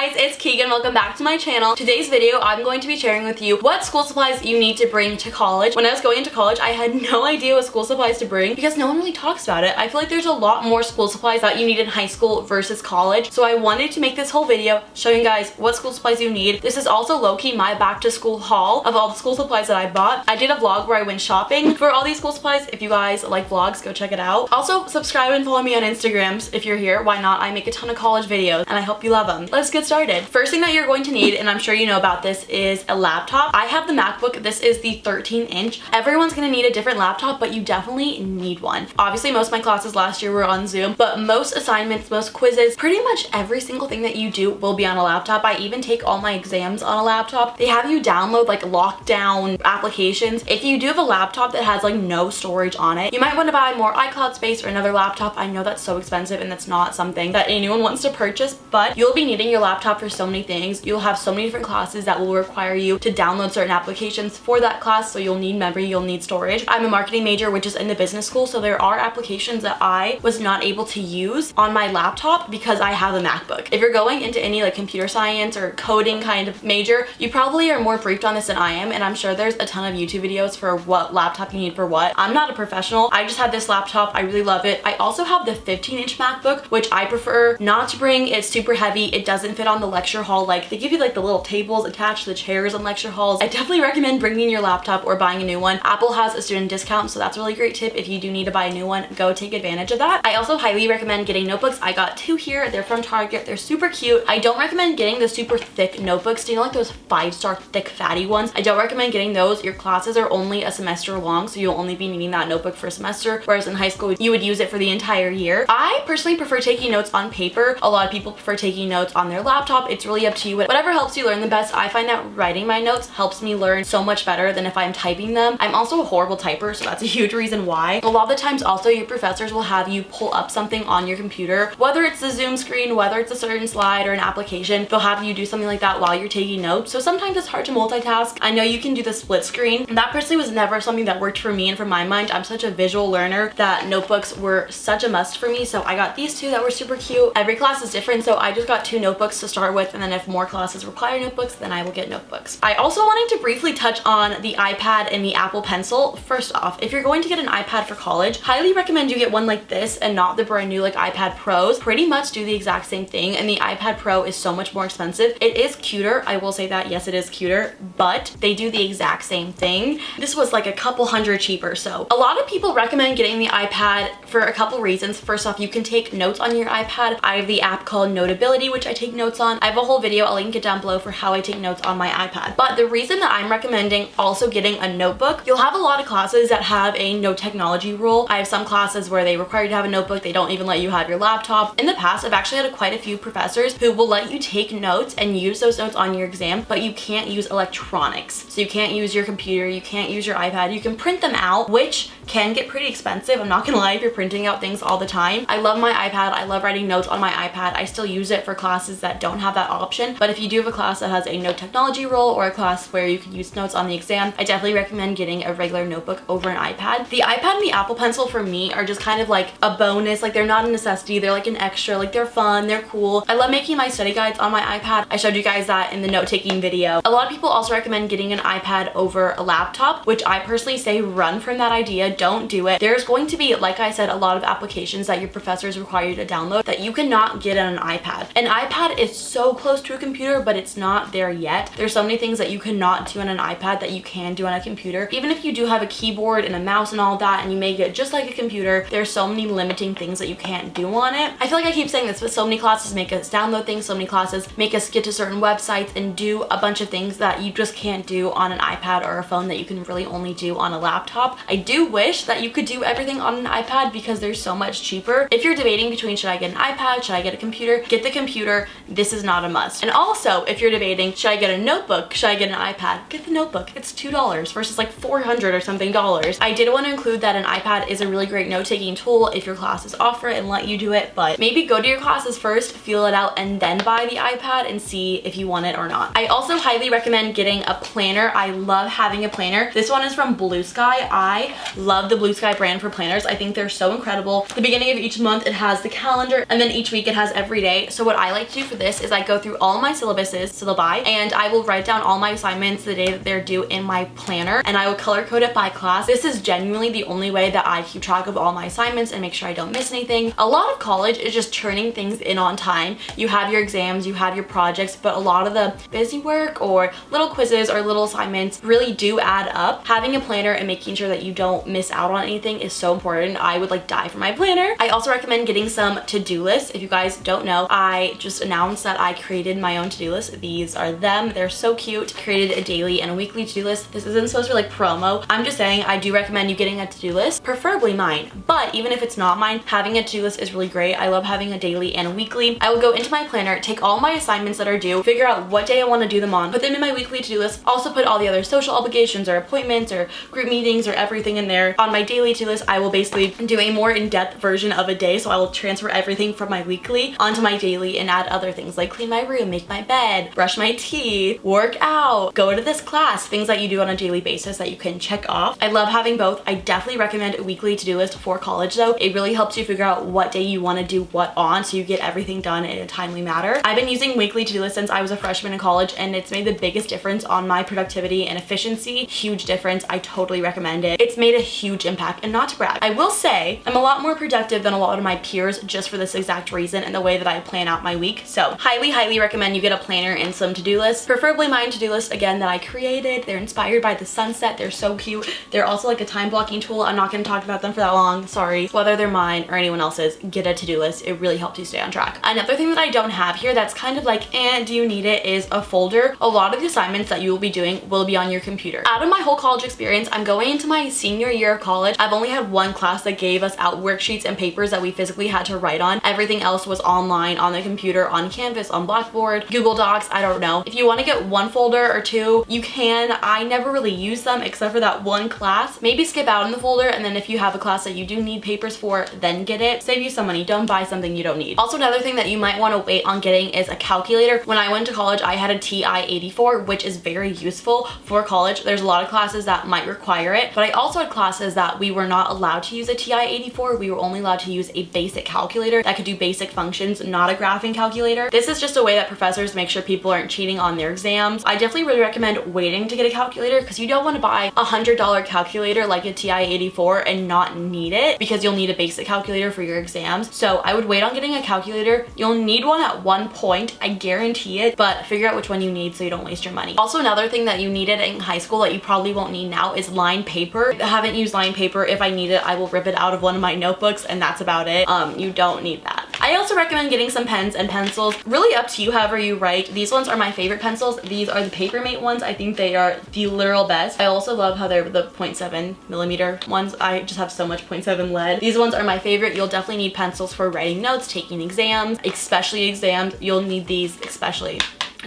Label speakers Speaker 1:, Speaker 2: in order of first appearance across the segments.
Speaker 1: guys, it's Keegan. Welcome back to my channel. Today's video, I'm going to be sharing with you what school supplies you need to bring to college. When I was going into college, I had no idea what school supplies to bring because no one really talks about it. I feel like there's a lot more school supplies that you need in high school versus college. So I wanted to make this whole video showing you guys what school supplies you need. This is also low-key my back to school haul of all the school supplies that I bought. I did a vlog where I went shopping for all these school supplies. If you guys like vlogs, go check it out. Also, subscribe and follow me on Instagrams if you're here. Why not? I make a ton of college videos and I hope you love them. Let's get started. First thing that you're going to need, and I'm sure you know about this, is a laptop. I have the MacBook. This is the 13-inch. Everyone's gonna need a different laptop, but you definitely need one. Obviously, most of my classes last year were on Zoom, but most assignments, most quizzes, pretty much every single thing that you do will be on a laptop. I even take all my exams on a laptop. They have you download like lockdown applications. If you do have a laptop that has like no storage on it, you might want to buy more iCloud space or another laptop. I know that's so expensive and that's not something that anyone wants to purchase, but you'll be needing your laptop for so many things. You'll have so many different classes that will require you to download certain applications for that class, so you'll need memory, you'll need storage. I'm a marketing major, which is in the business school, so there are applications that I was not able to use on my laptop because I have a MacBook. If you're going into any like computer science or coding kind of major, you probably are more briefed on this than I am, and I'm sure there's a ton of YouTube videos for what laptop you need for what. I'm not a professional. I just have this laptop. I really love it. I also have the 15-inch MacBook, which I prefer not to bring. It's super heavy. It doesn't fit on the lecture hall. Like, they give you like the little tables attached to the chairs in lecture halls. I definitely recommend bringing your laptop or buying a new one. Apple has a student discount, so that's a really great tip. If you do need to buy a new one, go take advantage of that. I also highly recommend getting notebooks. I got two here. They're from Target. They're super cute. I don't recommend getting the super thick notebooks. Do you know like those 5-star thick fatty ones? I don't recommend getting those. Your classes are only a semester long, so you'll only be needing that notebook for a semester, whereas in high school you would use it for the entire year. I personally prefer taking notes on paper. A lot of people prefer taking notes on their laptop. It's really up to you. Whatever helps you learn the best. I find that writing my notes helps me learn so much better than if I'm typing them. I'm also a horrible typer, so that's a huge reason why. A lot of the times also your professors will have you pull up something on your computer, whether it's the Zoom screen, whether it's a certain slide or an application, they'll have you do something like that while you're taking notes. So sometimes it's hard to multitask. I know you can do the split screen. That personally was never something that worked for me and for my mind. I'm such a visual learner that notebooks were such a must for me. So I got these two that were super cute. Every class is different, so I just got two notebooks to start with, and then if more classes require notebooks, then I will get notebooks. I also wanted to briefly touch on the iPad and the Apple Pencil. First off, if you're going to get an iPad for college, highly recommend you get one like this and not the brand new like iPad Pros. Pretty much do the exact same thing, and the iPad Pro is so much more expensive. It is cuter, I will say that. Yes, it is cuter, but they do the exact same thing. This was like a couple hundred cheaper. So a lot of people recommend getting the iPad for a couple reasons. First off, you can take notes on your iPad. I have the app called Notability, which I take notes on. I have a whole video, I'll link it down below, for how I take notes on my iPad. But the reason that I'm recommending also getting a notebook, you'll have a lot of classes that have a no technology rule. I have some classes where they require you to have a notebook. They don't even let you have your laptop. In the past, I've actually had quite a few professors who will let you take notes and use those notes on your exam, but you can't use electronics. So you can't use your computer, you can't use your iPad. You can print them out, which can get pretty expensive. I'm not gonna lie if you're printing out things all the time. I love my iPad. I love writing notes on my iPad. I still use it for classes that don't have that option. But if you do have a class that has a no technology rule or a class where you can use notes on the exam, I definitely recommend getting a regular notebook over an iPad. The iPad and the Apple Pencil for me are just kind of like a bonus. Like, they're not a necessity. They're like an extra. Like, they're fun. They're cool. I love making my study guides on my iPad. I showed you guys that in the note-taking video. A lot of people also recommend getting an iPad over a laptop, which I personally say run from that idea. Don't do it. There's going to be, like I said, a lot of applications that your professors require you to download that you cannot get on an iPad. An iPad is so close to a computer, but it's not there yet. There's so many things that you cannot do on an iPad that you can do on a computer. Even if you do have a keyboard and a mouse and all that, and you make it just like a computer, there's so many limiting things that you can't do on it. I feel like I keep saying this, but so many classes make us download things, so many classes make us get to certain websites and do a bunch of things that you just can't do on an iPad or a phone that you can really only do on a laptop. I do wish that you could do everything on an iPad because they're so much cheaper. If you're debating between should I get an iPad, should I get a computer, get the computer. This is not a must. And also, if you're debating should I get a notebook, should I get an iPad, get the notebook. It's $2 versus like $400 or something dollars. I did want to include that an iPad is a really great note-taking tool if your classes offer it and let you do it, but maybe go to your classes first, feel it out, and then buy the iPad and see if you want it or not. I also highly recommend getting a planner. I love having a planner. This one is from Blue Sky. I love the Blue Sky brand for planners. I think they're so incredible. At the beginning of each month, it has the calendar, and then each week it has every day. So what I like to do for this this is I go through all my syllabi, and I will write down all my assignments the day that they're due in my planner, and I will color code it by class. This is genuinely the only way that I keep track of all my assignments and make sure I don't miss anything. A lot of college is just turning things in on time. You have your exams, you have your projects, but a lot of the busy work or little quizzes or little assignments really do add up. Having a planner and making sure that you don't miss out on anything is so important. I would like die for my planner. I also recommend getting some to-do lists. If you guys don't know, I just announced that I created my own to-do list. These are them. They're so cute. Created a daily and a weekly to-do list. This isn't supposed to be like promo. I'm just saying I do recommend you getting a to-do list, preferably mine. But even if it's not mine, having a to-do list is really great. I love having a daily and a weekly. I will go into my planner, take all my assignments that are due, figure out what day I want to do them on, put them in my weekly to-do list, also put all the other social obligations or appointments or group meetings or everything in there. On my daily to-do list, I will basically do a more in-depth version of a day, so I will transfer everything from my weekly onto my daily and add other things like clean my room, make my bed, brush my teeth, work out, go to this class, things that you do on a daily basis that you can check off. I love having both. I definitely recommend a weekly to-do list for college though. It really helps you figure out what day you want to do what on, so you get everything done in a timely manner. I've been using weekly to-do lists since I was a freshman in college, and it's made the biggest difference on my productivity and efficiency. Huge difference. I totally recommend it. It's made a huge impact, and not to brag, I will say I'm a lot more productive than a lot of my peers just for this exact reason and the way that I plan out my week. So highly recommend you get a planner and some to-do lists, preferably my to-do list again that I created. They're inspired by the sunset. They're so cute. They're also like a time blocking tool. I'm not going to talk about them for that long, sorry. Whether they're mine or anyone else's, get a to-do list. It really helps you stay on track. Another thing that I don't have here that's kind of like, do you need it, is a folder. A lot of the assignments that you will be doing will be on your computer. Out of my whole college experience, I'm going into my senior year of college. I've only had one class that gave us out worksheets and papers that we physically had to write on. Everything else was online, on the computer, on Canvas, on Blackboard, Google Docs, I don't know. If you want to get one folder or two, you can. I never really use them except for that one class. Maybe skip out in the folder, and then if you have a class that you do need papers for, then get it. Save you some money. Don't buy something you don't need. Also, another thing that you might want to wait on getting is a calculator. When I went to college, I had a TI-84, which is very useful for college. There's a lot of classes that might require it, but I also had classes that we were not allowed to use a TI-84. We were only allowed to use a basic calculator that could do basic functions, not a graphing calculator. This is just a way that professors make sure people aren't cheating on their exams. I definitely really recommend waiting to get a calculator because you don't want to buy a $100 calculator like a TI-84 and not need it, because you'll need a basic calculator for your exams. So I would wait on getting a calculator. You'll need one at one point, I guarantee it, but figure out which one you need so you don't waste your money. Also, another thing that you needed in high school that you probably won't need now is lined paper. I haven't used lined paper. If I need it, I will rip it out of one of my notebooks, and that's about it. You don't need that. I also recommend getting some pens and pencils. Really up to you however you write. These ones are my favorite pencils. These are the Papermate ones. I think they are the literal best. I also love how they're the 0.7mm ones. I just have so much 0.7 lead. These ones are my favorite. You'll definitely need pencils for writing notes, taking exams, especially exams. You'll need these especially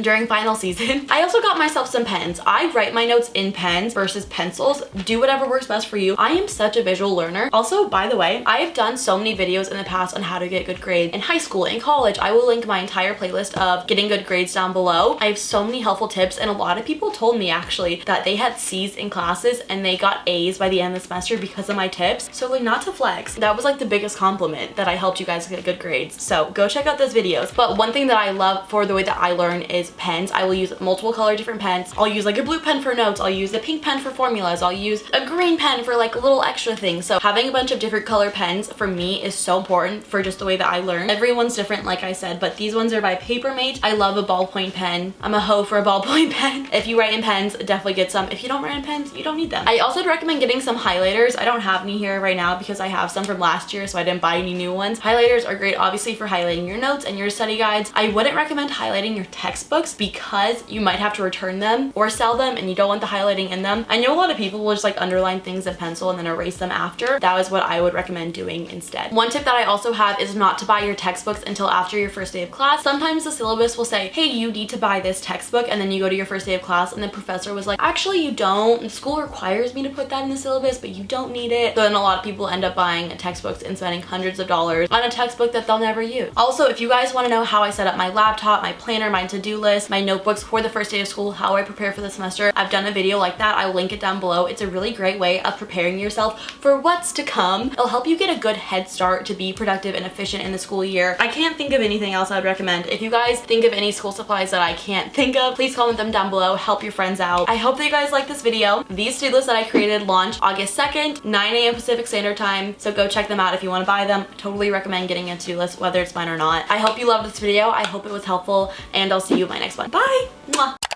Speaker 1: during final season. I also got myself some pens. I write my notes in pens versus pencils. Do whatever works best for you. I am such a visual learner. Also, by the way, I have done so many videos in the past on how to get good grades in high school and college. I will link my entire playlist of getting good grades down below. I have so many helpful tips, and a lot of people told me actually that they had C's in classes and they got A's by the end of the semester because of my tips. So like, not to flex, that was like the biggest compliment, that I helped you guys get good grades. So go check out those videos. But one thing that I love for the way that I learn is pens. I will use multiple color different pens. I'll use like a blue pen for notes. I'll use a pink pen for formulas. I'll use a green pen for like little extra things. So having a bunch of different color pens for me is so important for just the way that I learn. Everyone's different, like I said, but these ones are by Papermate. I love a ballpoint pen. I'm a hoe for a ballpoint pen. If you write in pens, definitely get some. If you don't write in pens, you don't need them. I also recommend getting some highlighters. I don't have any here right now because I have some from last year, so I didn't buy any new ones. Highlighters are great, obviously, for highlighting your notes and your study guides. I wouldn't recommend highlighting your textbooks because you might have to return them or sell them and you don't want the highlighting in them. I know a lot of people will just like underline things in pencil and then erase them after. That is what I would recommend doing instead. One tip that I also have is not to buy your textbooks until after your first day of class. Sometimes the syllabus will say, hey, you need to buy this textbook, and then you go to your first day of class and the professor was like, actually you don't. School requires me to put that in the syllabus, but you don't need it. So then a lot of people end up buying textbooks and spending hundreds of dollars on a textbook that they'll never use. Also, if you guys want to know how I set up my laptop, my planner, my to-do list, my notebooks for the first day of school, how I prepare for the semester. I've done a video like that. I'll link it down below. It's a really great way of preparing yourself for what's to come. It'll help you get a good head start to be productive and efficient in the school year. I can't think of anything else I would recommend. If you guys think of any school supplies that I can't think of, please comment them down below. Help your friends out. I hope that you guys like this video. These to-do lists that I created launched August 2nd, 9 a.m. Pacific Standard Time, so go check them out if you want to buy them. I totally recommend getting a to-do list, whether it's mine or not. I hope you loved this video. I hope it was helpful, and I'll see you in my next one. Bye! Mwah.